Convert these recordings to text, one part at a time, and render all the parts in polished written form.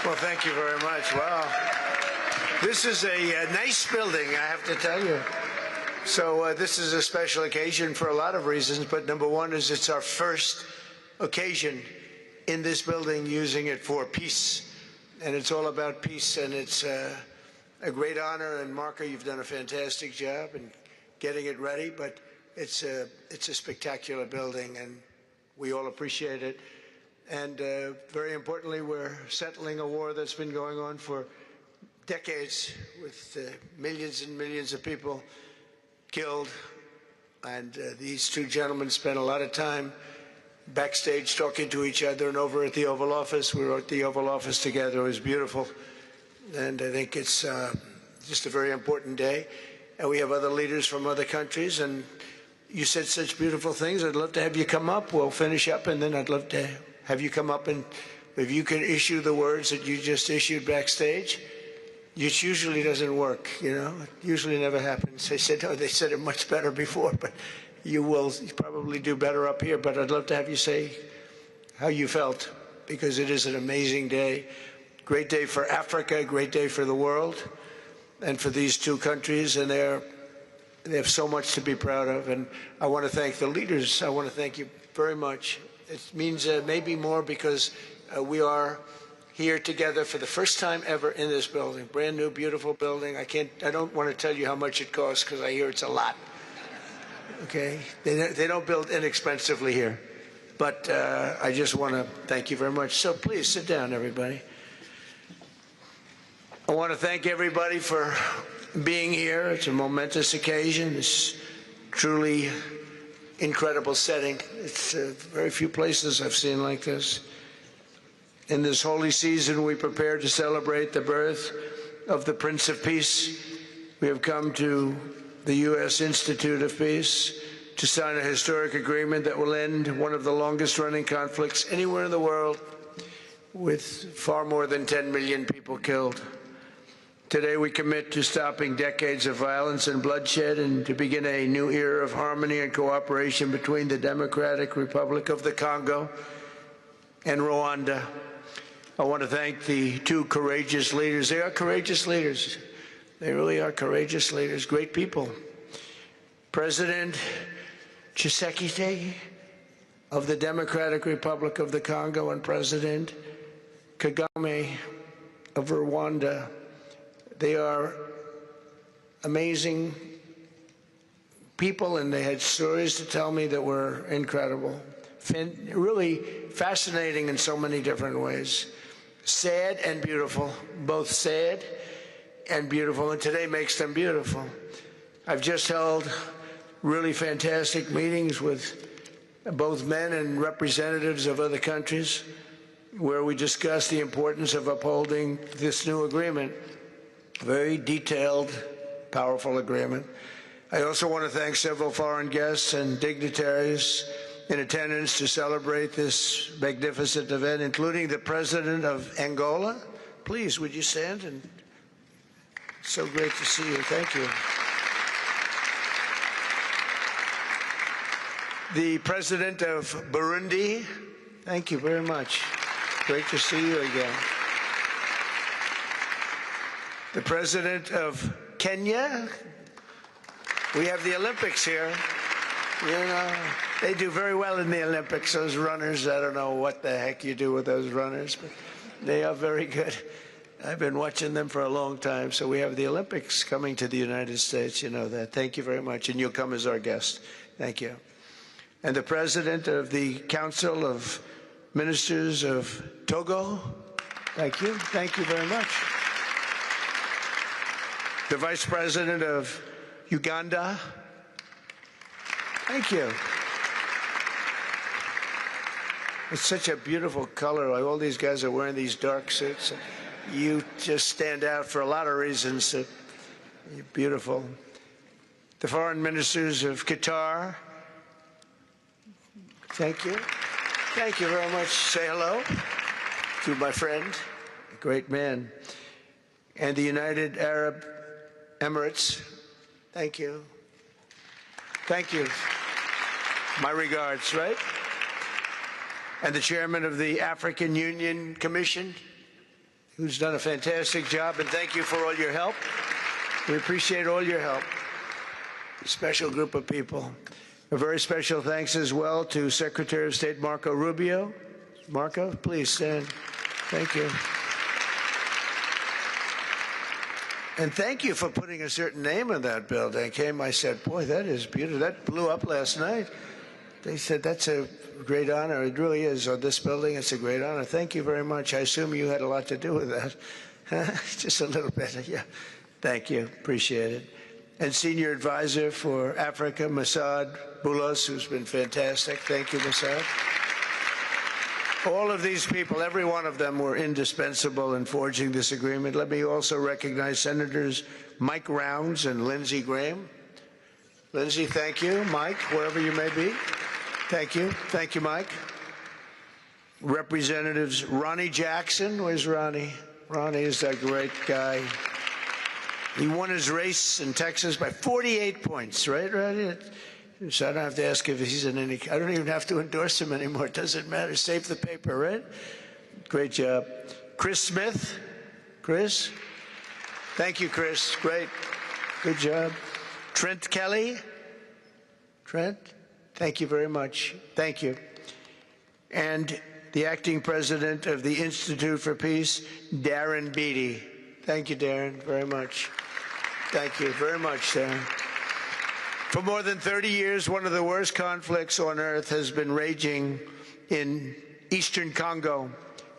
Well, thank you very much. Wow. This is a nice building, I have to tell you. So this is a special occasion for a lot of reasons, but number one is it's our first occasion in this building using it for peace. And it's all about peace, and it's a great honor. And Marco, you've done a fantastic job in getting it ready, but it's a spectacular building, and we all appreciate it. And very importantly, we're settling a war that's been going on for decades with millions and millions of people killed. And these two gentlemen spent a lot of time backstage talking to each other, and over at the Oval Office. We were at the Oval Office together. It was beautiful. And I think it's just a very important day. And we have other leaders from other countries, and you said such beautiful things. I'd love to have you come up. We'll finish up, and then I'd love to have you come up, and if you could issue the words that you just issued backstage. It usually doesn't work, you know. It usually never happens. They said, oh, they said it much better before, but you will probably do better up here. But I'd love to have you say how you felt, because it is an amazing day. Great day for Africa, great day for the world, and for these two countries, and they have so much to be proud of. And I want to thank the leaders. I want to thank you very much. It means maybe more because we are here together for the first time ever in this building. Brand new, beautiful building. I don't want to tell you how much it costs, because I hear it's a lot. Okay? They don't build inexpensively here. But I just want to thank you very much. So please sit down, everybody. I want to thank everybody for being here. It's a momentous occasion. It's truly incredible setting. It's very few places I've seen like this. In this holy season, we prepare to celebrate the birth of the Prince of Peace. We have come to the U.S. Institute of Peace to sign a historic agreement that will end one of the longest-running conflicts anywhere in the world, with far more than 10 million people killed. Today, we commit to stopping decades of violence and bloodshed and to begin a new era of harmony and cooperation between the Democratic Republic of the Congo and Rwanda. I want to thank the two courageous leaders. They are courageous leaders. They really are courageous leaders, great people. President Tshisekedi of the Democratic Republic of the Congo and President KAGAME of Rwanda. They are amazing people, and they had stories to tell me that were incredible. Really fascinating in so many different ways. Sad and beautiful, both sad and beautiful, and today makes them beautiful. I've just held really fantastic meetings with both men and representatives of other countries, where we discussed the importance of upholding this new agreement. Very detailed, powerful agreement. I also want to thank several foreign guests and dignitaries in attendance to celebrate this magnificent event, including the President of Angola. Please, would you stand? And so great to see you. Thank you. The President of Burundi. Thank you very much. Great to see you again. The President of Kenya. We have the Olympics here. You know, they do very well in the Olympics, those runners. I don't know what the heck you do with those runners, but they are very good. I've been watching them for a long time. So we have the Olympics coming to the United States. You know that. Thank you very much. And you'll come as our guest. Thank you. And the President of the Council of Ministers of Togo. Thank you. Thank you very much. The Vice President of Uganda. Thank you. It's such a beautiful color. Like all these guys are wearing these dark suits. You just stand out for a lot of reasons. You're beautiful. The Foreign Ministers of Qatar. Thank you. Thank you very much. Say hello to my friend, a great man. And the United Arab Emirates. Thank you. Thank you. My regards, right? And the Chairman of the African Union Commission. who's done a fantastic job, and thank you for all your help. We appreciate all your help. A special group of people. A very special thanks as well to Secretary of State Marco Rubio. Marco, please stand. Thank you. And thank you for putting a certain name in that building. I said, boy, that is beautiful. That blew up last night. They said, that's a great honor. It really is. On this building, it's a great honor. Thank you very much. I assume you had a lot to do with that. Just a little bit. Yeah. Thank you. Appreciate it. And Senior Advisor for Africa, Masad Boulos, who's been fantastic. Thank you, Masad. All of these people, every one of them were indispensable in forging this agreement. Let me also recognize Senators Mike Rounds and Lindsey Graham. Lindsey, thank you. Mike, wherever you may be. Thank you. Thank you, Mike. Representatives Ronnie Jackson. Where's Ronnie? Ronnie is that great guy. He won his race in Texas by 48 points, right, Ronnie? So I don't have to ask if he's in any. I don't even have to endorse him anymore. It doesn't matter. Save the paper, right? Great job. Chris Smith. Chris? Thank you, Chris. Great. Good job. Trent Kelly. Trent? Thank you very much. Thank you. And the acting president of the Institute for Peace, Darren Beatty. Thank you, Darren, very much. Thank you very much, Darren. For more than 30 years, one of the worst conflicts on earth has been raging in eastern Congo.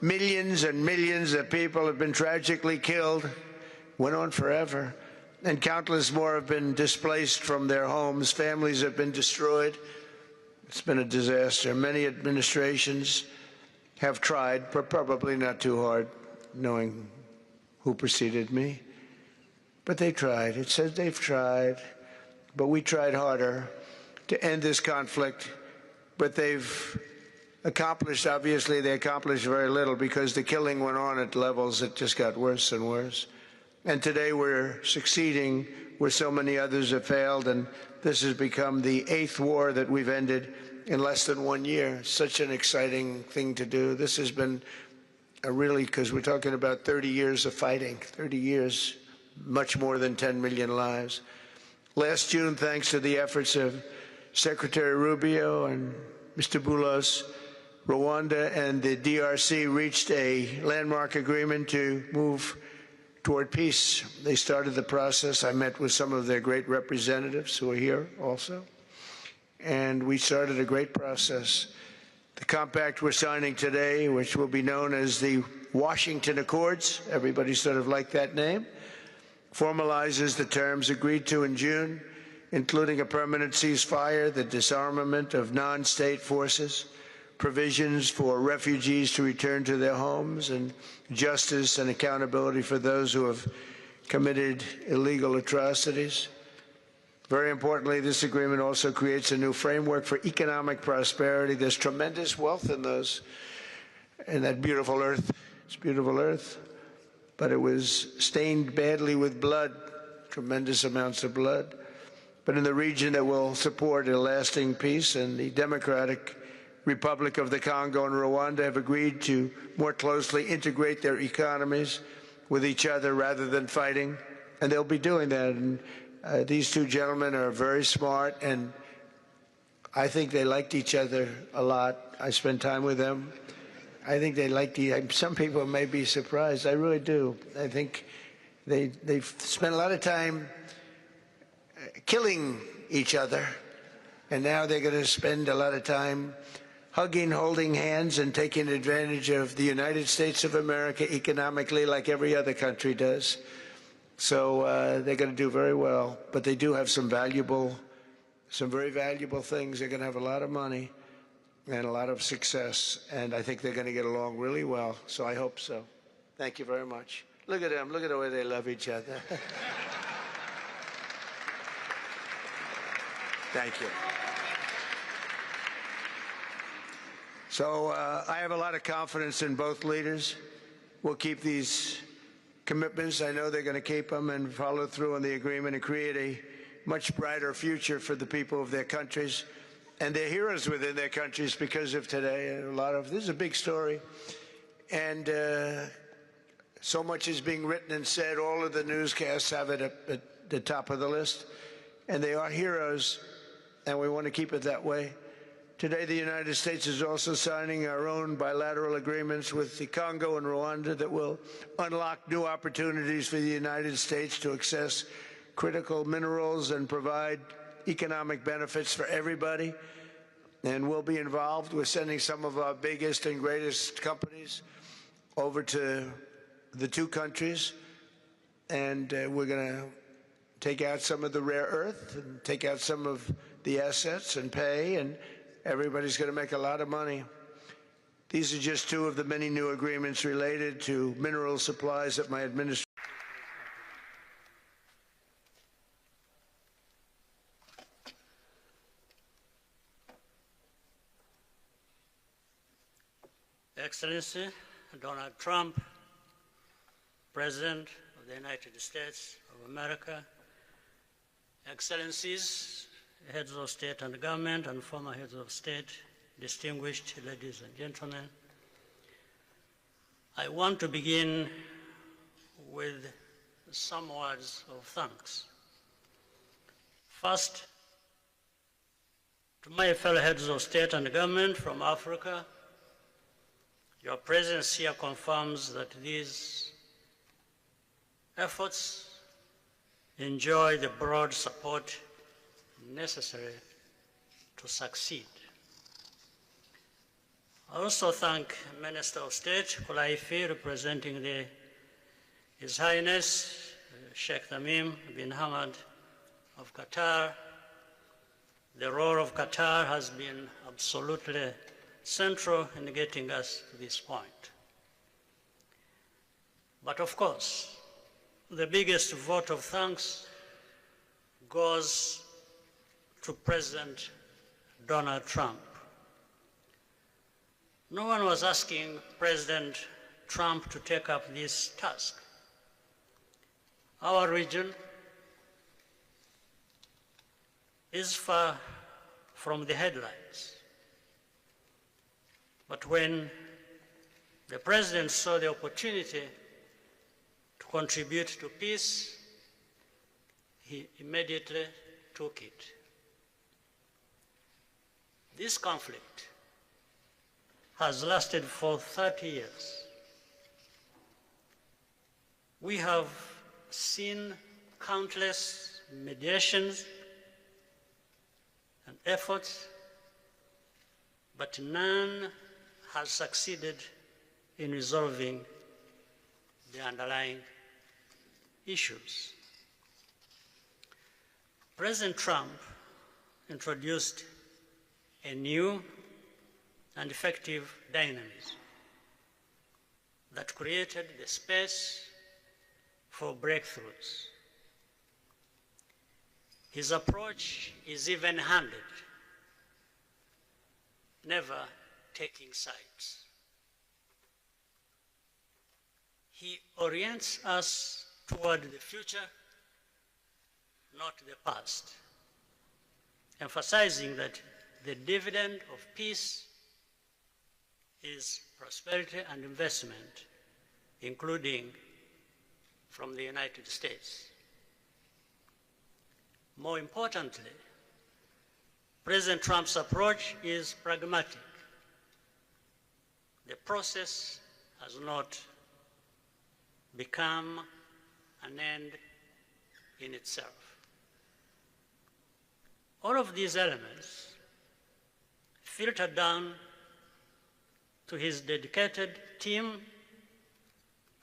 Millions and millions of people have been tragically killed, went on forever, and countless more have been displaced from their homes. Families have been destroyed. It's been a disaster. Many administrations have tried, but probably not too hard, knowing who preceded me. But they tried. It says they've tried. But we tried harder to end this conflict. But they've accomplished, obviously, they accomplished very little because the killing went on at levels that just got worse and worse. And today we're succeeding where so many others have failed. And this has become the 8th war that we've ended in less than 1 year. Such an exciting thing to do. This has been really, because we're talking about 30 years of fighting, 30 years, much more than 10 million lives. Last June, thanks to the efforts of Secretary Rubio and Mr. Boulos, Rwanda and the DRC reached a landmark agreement to move toward peace. They started the process. I met with some of their great representatives who are here also, and we started a great process. The compact we're signing today, which will be known as the Washington Accords, everybody sort of liked that name, formalizes the terms agreed to in June, including a permanent ceasefire, the disarmament of non-state forces, provisions for refugees to return to their homes, and justice and accountability for those who have committed illegal atrocities. Very importantly, this agreement also creates a new framework for economic prosperity. There's tremendous wealth in that beautiful earth. It's beautiful earth. But it was stained badly with blood, tremendous amounts of blood. But in the region that will support a lasting peace, and the Democratic Republic of the Congo and Rwanda have agreed to more closely integrate their economies with each other rather than fighting. And they'll be doing that. And these two gentlemen are very smart, and I think they liked each other a lot. I spent time with them. I think they liked some people may be surprised. I really do. I think they've spent a lot of time killing each other, and now they're going to spend a lot of time hugging, holding hands, and taking advantage of the United States of America economically like every other country does. So they're going to do very well, but they do have some very valuable things. They're going to have a lot of money and a lot of success, and I think they're going to get along really well, so I hope so. Thank you very much. Look at them. Look at the way they love each other. Thank you. So I have a lot of confidence in both leaders. We'll keep these commitments. I know they're going to keep them and follow through on the agreement and create a much brighter future for the people of their countries. And they're heroes within their countries because of today. This is a big story. And So much is being written and said. All of the newscasts have it at the top of the list. And they are heroes, and we want to keep it that way. Today, the United States is also signing our own bilateral agreements with the Congo and Rwanda that will unlock new opportunities for the United States to access critical minerals and provide economic benefits for everybody. And we'll be involved. We're sending some of our biggest and greatest companies over to the two countries, and we're going to take out some of the rare earth and take out some of the assets and pay, and everybody's going to make a lot of money. These are just two of the many new agreements related to mineral supplies that my administration. Excellency Donald Trump, President of the United States of America, Excellencies, heads of state and government and former heads of state, distinguished ladies and gentlemen, I want to begin with some words of thanks. First, to my fellow heads of state and government from Africa, your presence here confirms that these efforts enjoy the broad support necessary to succeed. I also thank Minister of State Kulaifi, representing His Highness Sheikh Tamim bin Hamad of Qatar. The role of Qatar has been absolutely central in getting us to this point. But of course, the biggest vote of thanks goes to President Donald Trump. No one was asking President Trump to take up this task. Our region is far from the headlines. But when the President saw the opportunity to contribute to peace, he immediately took it. This conflict has lasted for 30 years. We have seen countless mediations and efforts, but none has succeeded in resolving the underlying issues. President Trump introduced a new and effective dynamism that created the space for breakthroughs. His approach is even-handed, never taking sides. He orients us toward the future, not the past, emphasizing that the dividend of peace is prosperity and investment, including from the United States. More importantly, President Trump's approach is pragmatic. The process has not become an end in itself. All of these elements filter down to his dedicated team,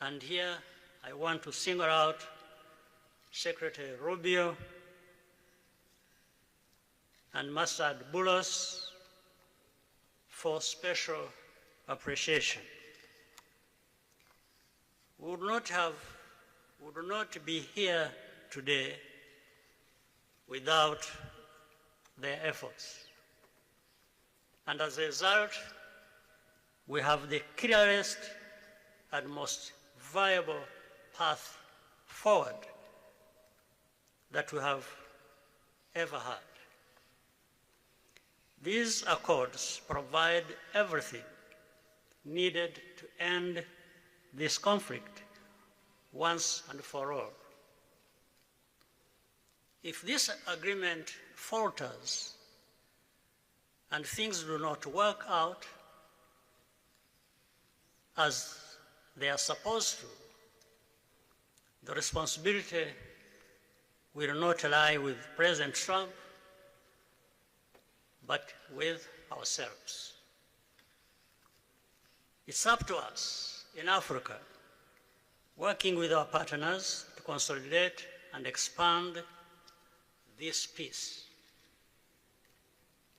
and here I want to single out Secretary Rubio and Masad Boulos for special appreciation. We would not be here today without their efforts. And as a result, we have the clearest and most viable path forward that we have ever had. These accords provide everything needed to end this conflict once and for all. If this agreement falters and things do not work out as they are supposed to, the responsibility will not lie with President Trump, but with ourselves. It's up to us in Africa, working with our partners to consolidate and expand this peace.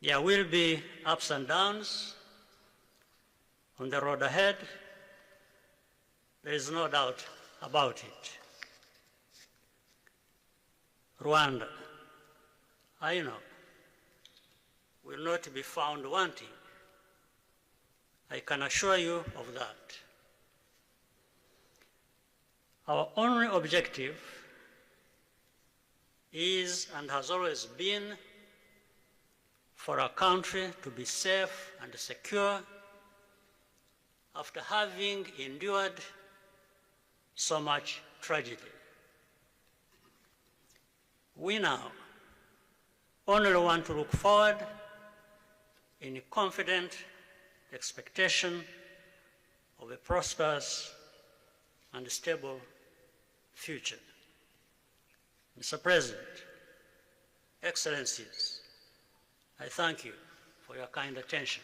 There will be ups and downs on the road ahead. There is no doubt about it. Rwanda, I know, will not be found wanting. I can assure you of that. Our only objective is and has always been for our country to be safe and secure after having endured so much tragedy. We now only want to look forward in confident expectation of a prosperous and stable future. Mr. President, Excellencies, I thank you for your kind attention.